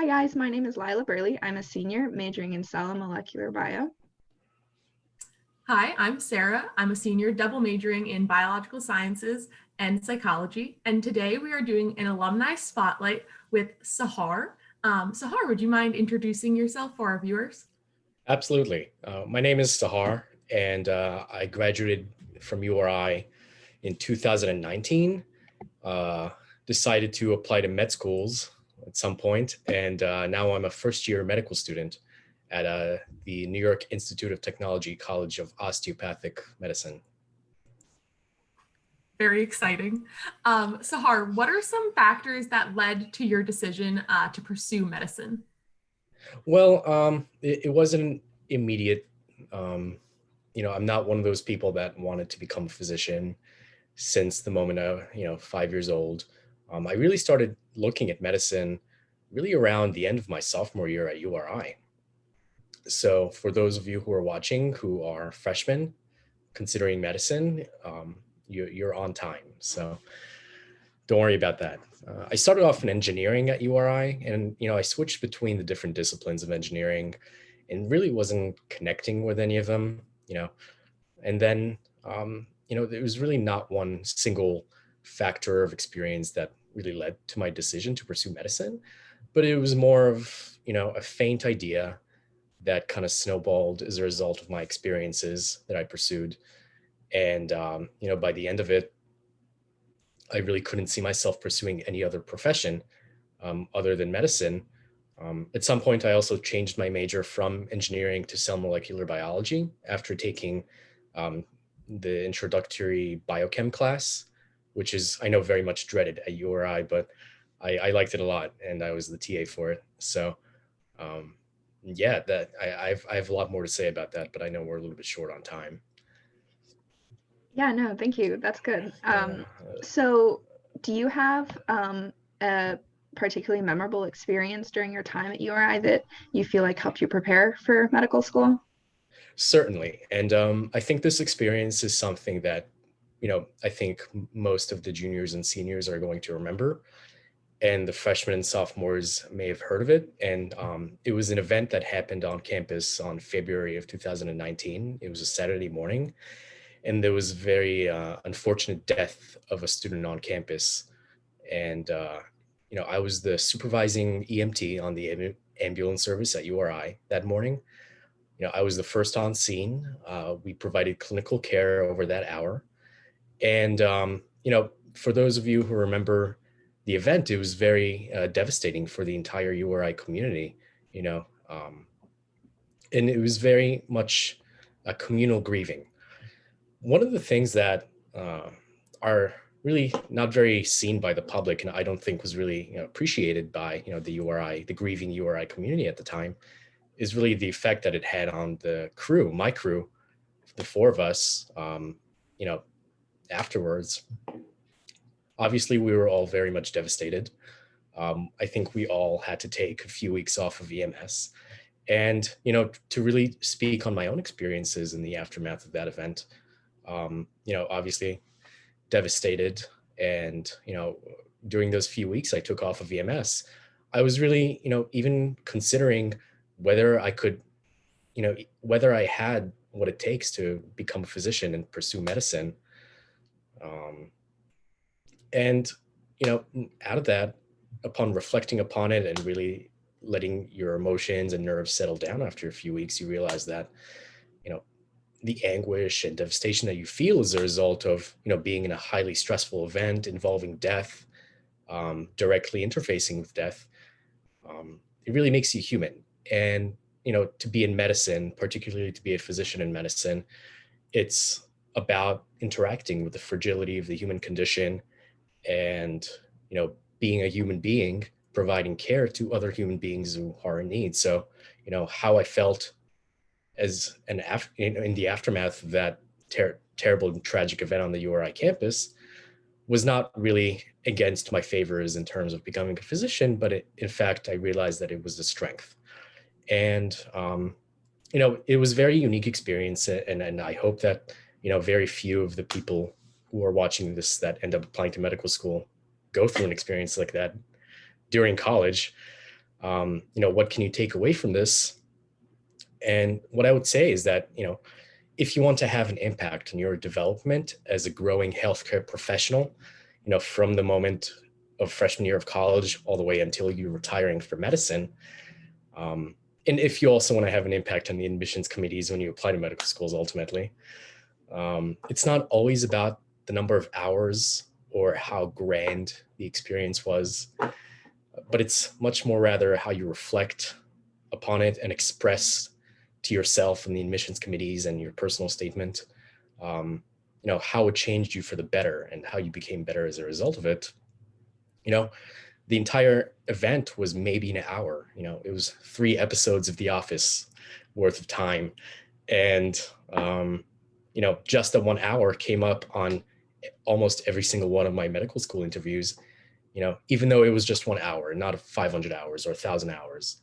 Hi guys, my name is Lila Burley. I'm a senior majoring in cell and molecular bio. Hi, I'm Sarah. I'm a senior double majoring in biological sciences and psychology. And today we are doing an alumni spotlight with Sahar. Sahar, would you mind introducing yourself for our viewers? Absolutely. My name is Sahar, and I graduated from URI in 2019. Uh, Decided to apply to med schools at some point, and now I'm a first-year medical student at the New York Institute of Technology College of Osteopathic Medicine. Very exciting. Sahar, what are some factors that led to your decision to pursue medicine? Well, it wasn't immediate. Um, I'm not one of those people that wanted to become a physician since the moment I, 5 years old. I really started looking at medicine really around the end of my sophomore year at URI. So for those of you who are watching who are freshmen considering medicine, you're on time. So don't worry about that. I started off in engineering at URI, and I switched between the different disciplines of engineering, and really wasn't connecting with any of them. And then there was really not one single factor of experience that really led to my decision to pursue medicine, but it was more of a faint idea that kind of snowballed as a result of my experiences that I pursued. And by the end of it, I really couldn't see myself pursuing any other profession other than medicine. At some point, I also changed my major from engineering to cell molecular biology after taking um, the introductory biochem class, which is, I know, very much dreaded at URI, but I liked it a lot, and I was the TA for it. So, yeah, that I have a lot more to say about that, but I know we're a little bit short on time. Yeah, no, thank you. That's good. Yeah. So do you have a particularly memorable experience during your time at URI that you feel like helped you prepare for medical school? Certainly. And I think this experience is something that, I think most of the juniors and seniors are going to remember. And the freshmen and sophomores may have heard of it. And it was an event that happened on campus on February of 2019. It was a Saturday morning. And there was very unfortunate death of a student on campus. And, I was the supervising EMT on the ambulance service at URI that morning. I was the first on scene. We provided clinical care over that hour. And, for those of you who remember the event, it was very devastating for the entire URI community, you know, um, and it was very much a communal grieving. One of the things that are really not very seen by the public, and I don't think was really appreciated by the URI, the grieving URI community at the time, is really the effect that it had on the crew, my crew, the four of us, you know, afterwards. Obviously, we were all very much devastated. I think we all had to take a few weeks off of EMS. And, to really speak on my own experiences in the aftermath of that event, obviously devastated. And, during those few weeks I took off of EMS, I was really, even considering whether I could whether I had what it takes to become a physician and pursue medicine. Um, and, out of that, upon reflecting upon it and really letting your emotions and nerves settle down after a few weeks, you realize that, you know, the anguish and devastation that you feel as a result of, being in a highly stressful event involving death, directly interfacing with death, it really makes you human. And, to be in medicine, particularly to be a physician in medicine, it's about interacting with the fragility of the human condition and, being a human being, providing care to other human beings who are in need. So, how I felt as in the aftermath of that terrible and tragic event on the URI campus was not really against my favors in terms of becoming a physician, but in fact, I realized that it was a strength. And, it was a very unique experience. And I hope that, very few of the people who are watching this that end up applying to medical school go through an experience like that during college. What can you take away from this? And what I would say is that, if you want to have an impact in your development as a growing healthcare professional, from the moment of freshman year of college all the way until you're retiring for medicine, and if you also want to have an impact on the admissions committees when you apply to medical schools, ultimately, it's not always about the number of hours or how grand the experience was, but it's much more rather how you reflect upon it and express to yourself and the admissions committees and your personal statement, how it changed you for the better and how you became better as a result of it. The entire event was maybe an hour. It was 3 episodes of The Office worth of time. And, just that 1 hour came up on almost every single one of my medical school interviews, even though it was just 1 hour, not 500 hours or 1,000 hours.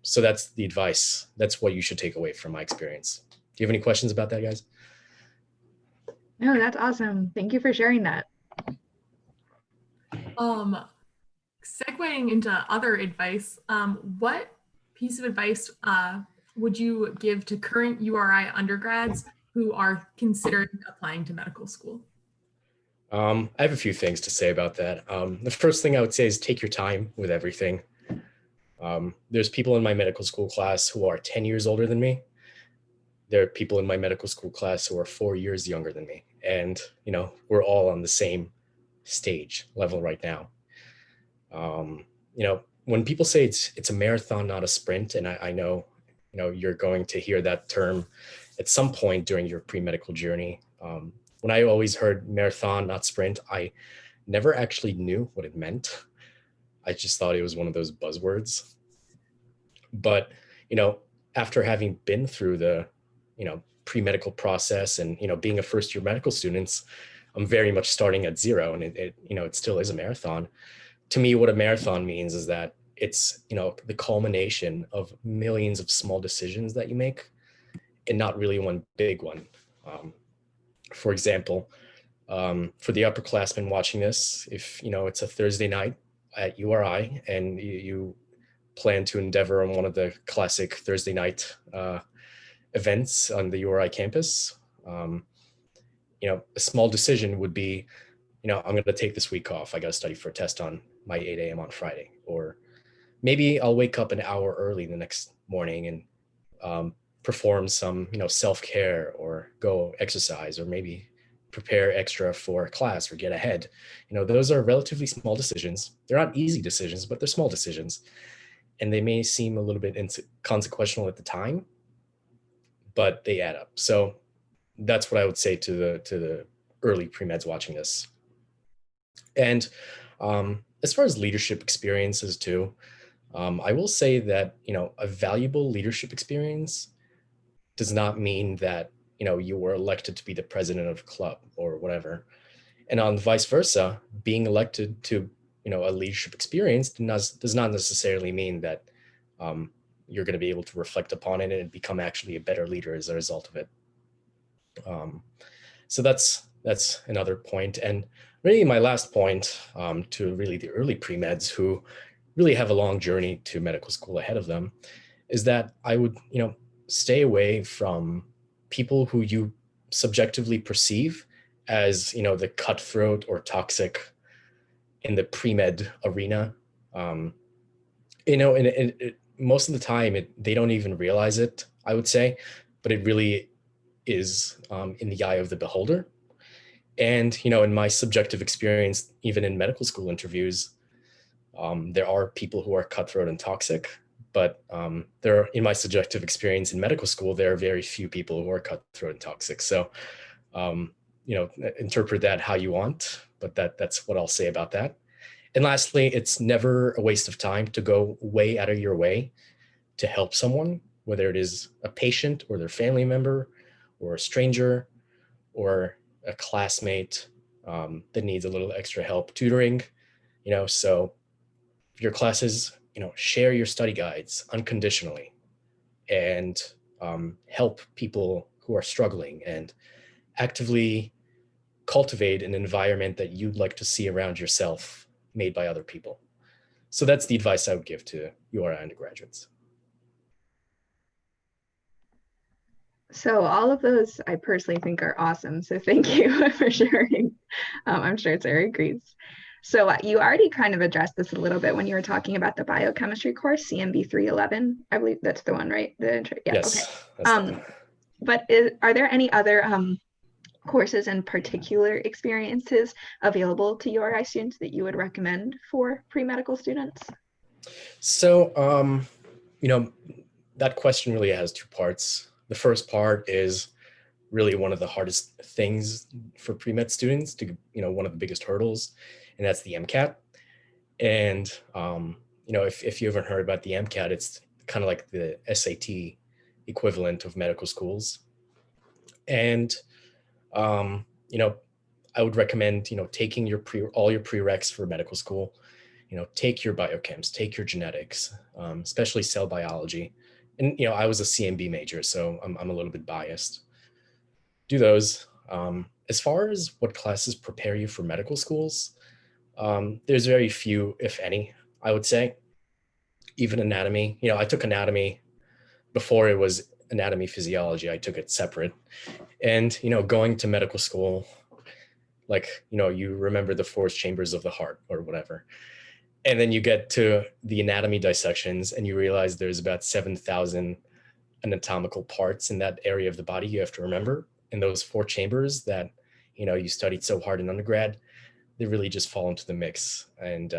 So that's the advice. That's what you should take away from my experience. Do you have any questions about that, guys? No, that's awesome. Thank you for sharing that. Segueing into other advice, what piece of advice would you give to current URI undergrads who are considering applying to medical school? I have a few things to say about that. The first thing I would say is take your time with everything. There's people in my medical school class who are 10 years older than me. There are people in my medical school class who are 4 years younger than me. And, we're all on the same stage level right now. When people say it's a marathon, not a sprint, and I know, you're going to hear that term at some point during your pre-medical journey. When I always heard marathon, not sprint, I never actually knew what it meant. I just thought it was one of those buzzwords. But, after having been through the, pre-medical process and, being a first-year medical student, I'm very much starting at zero, and it still is a marathon. To me, what a marathon means is that it's, the culmination of millions of small decisions that you make and not really one big one. For example, for the upperclassmen watching this, if, it's a Thursday night at URI and you plan to endeavor on one of the classic Thursday night events on the URI campus, a small decision would be, I'm going to take this week off. I got to study for a test on my 8 a.m. on Friday. Or maybe I'll wake up an hour early the next morning and perform some, self-care or go exercise or maybe prepare extra for class or get ahead. Those are relatively small decisions. They're not easy decisions, but they're small decisions. And they may seem a little bit inconsequential at the time, but they add up. So that's what I would say to the early pre-meds watching this. And as far as leadership experiences too, I will say that, a valuable leadership experience does not mean that, you were elected to be the president of a club or whatever. And on vice versa, being elected to, a leadership experience does not necessarily mean that you're going to be able to reflect upon it and become actually a better leader as a result of it. So that's another point. And really my last point to really the early pre-meds who really have a long journey to medical school ahead of them is that I would, stay away from people who you subjectively perceive as, the cutthroat or toxic in the pre-med arena. And most of the time they don't even realize it, I would say, but it really is in the eye of the beholder. And, in my subjective experience, even in medical school interviews, there are people who are cutthroat and toxic, but in my subjective experience in medical school, there are very few people who are cutthroat and toxic. So, interpret that how you want, but that's what I'll say about that. And lastly, it's never a waste of time to go way out of your way to help someone, whether it is a patient or their family member or a stranger or a classmate that needs a little extra help tutoring, so your classes, share your study guides unconditionally and help people who are struggling and actively cultivate an environment that you'd like to see around yourself made by other people. So that's the advice I would give to URI undergraduates. So all of those I personally think are awesome. So thank you for sharing. I'm sure Sarah agrees. So you already kind of addressed this a little bit when you were talking about the biochemistry course, CMB 311. I believe that's the one, right? Yeah, Yes, okay. that's the one. But are there any other courses and particular experiences available to URI students that you would recommend for pre-medical students? So, that question really has two parts. The first part is really one of the hardest things for pre-med students to, one of the biggest hurdles, and that's the MCAT. And, if you haven't heard about the MCAT, it's kind of like the SAT equivalent of medical schools. And, um, I would recommend, taking all your prereqs for medical school. Take your biochems, take your genetics, especially cell biology. And, I was a CMB major, so I'm a little bit biased. Do those. As far as what classes prepare you for medical schools, there's very few, if any, I would say. Even anatomy, I took anatomy before it was anatomy physiology. I took it separate. And, going to medical school, like, you remember the four chambers of the heart or whatever. And then you get to the anatomy dissections and you realize there's about 7,000 anatomical parts in that area of the body you have to remember. And those four chambers that, you studied so hard in undergrad, they really just fall into the mix. And,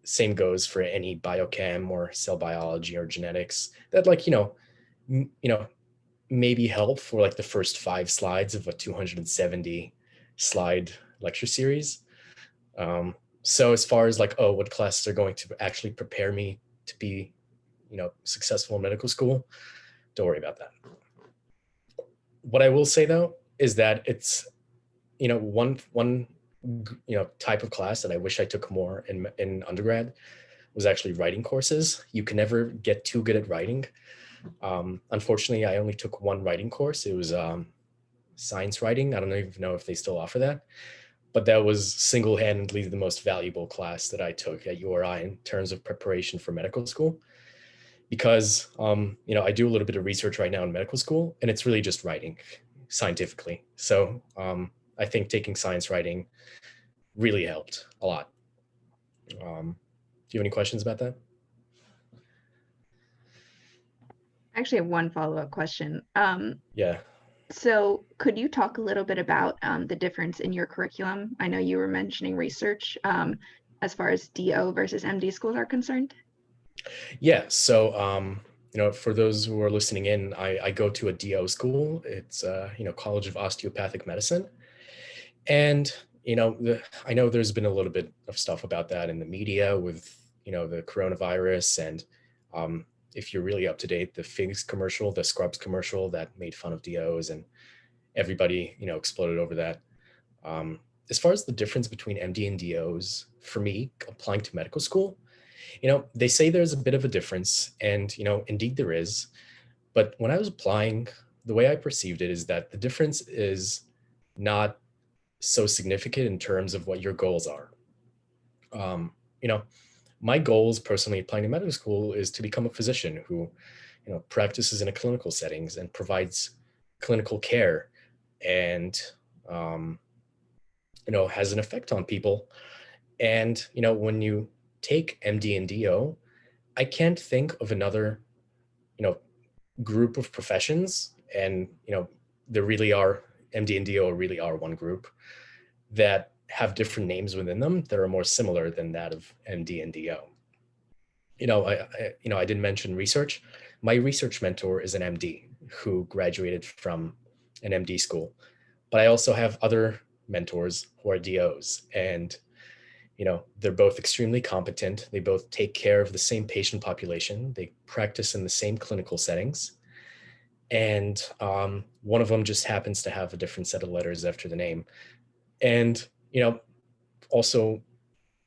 same goes for any biochem or cell biology or genetics that, like, maybe help for like the first 5 slides of a 270 slide lecture series. So as far as like, oh, what classes are going to actually prepare me to be, successful in medical school, don't worry about that. What I will say though, is that it's, one type of class that I wish I took more in undergrad was actually writing courses. You can never get too good at writing. Unfortunately, I only took one writing course. It was science writing. I don't even know if they still offer that, but that was single-handedly the most valuable class that I took at URI in terms of preparation for medical school. Because, I do a little bit of research right now in medical school, and it's really just writing scientifically. So I think taking science writing really helped a lot. Do you have any questions about that? I actually have one follow-up question. Yeah. So could you talk a little bit about the difference in your curriculum? I know you were mentioning research as far as DO versus MD schools are concerned. Yeah. So, for those who are listening in, I go to a DO school. It's, College of Osteopathic Medicine. And, I know there's been a little bit of stuff about that in the media with, the coronavirus. And if you're really up to date, the Figs commercial, the Scrubs commercial that made fun of DOs, and everybody, exploded over that. As far as the difference between MD and DOs, for me, applying to medical school, they say there's a bit of a difference, and, indeed there is. But when I was applying, the way I perceived it is that the difference is not so significant in terms of what your goals are. Um, you know, my goals personally applying to medical school is to become a physician who, practices in a clinical settings and provides clinical care and, um, has an effect on people. And, when you take MD and DO, I can't think of another, you know, group of professions, and, there really are, MD and DO really are one group that have different names within them that are more similar than that of MD and DO. I didn't mention research. My research mentor is an MD who graduated from an MD school, but I also have other mentors who are DOs, and they're both extremely competent. They both take care of the same patient population. They practice in the same clinical settings. And one of them just happens to have a different set of letters after the name. And, also,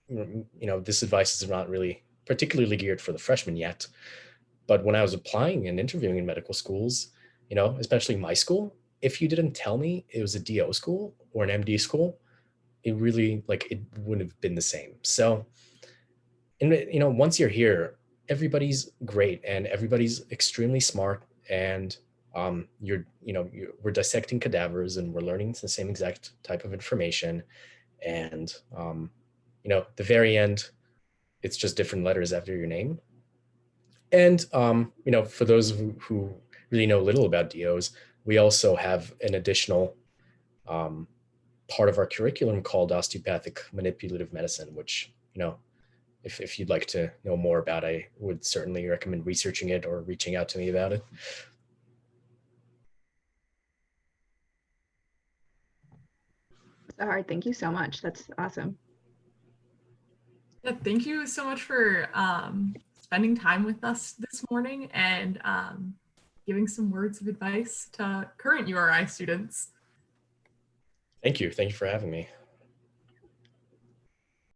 this advice is not really particularly geared for the freshmen yet. But when I was applying and interviewing in medical schools, especially my school, if you didn't tell me it was a DO school or an MD school, it really, it wouldn't have been the same. So, and once you're here, everybody's great and everybody's extremely smart, and we're dissecting cadavers and we're learning the same exact type of information. And the very end, it's just different letters after your name. And for those who really know little about DOs, we also have an additional part of our curriculum called osteopathic manipulative medicine, which if you'd like to know more about, I would certainly recommend researching it or reaching out to me about it. Sahar, thank you so much. That's awesome. Yeah, thank you so much for spending time with us this morning and giving some words of advice to current URI students. Thank you. Thank you for having me.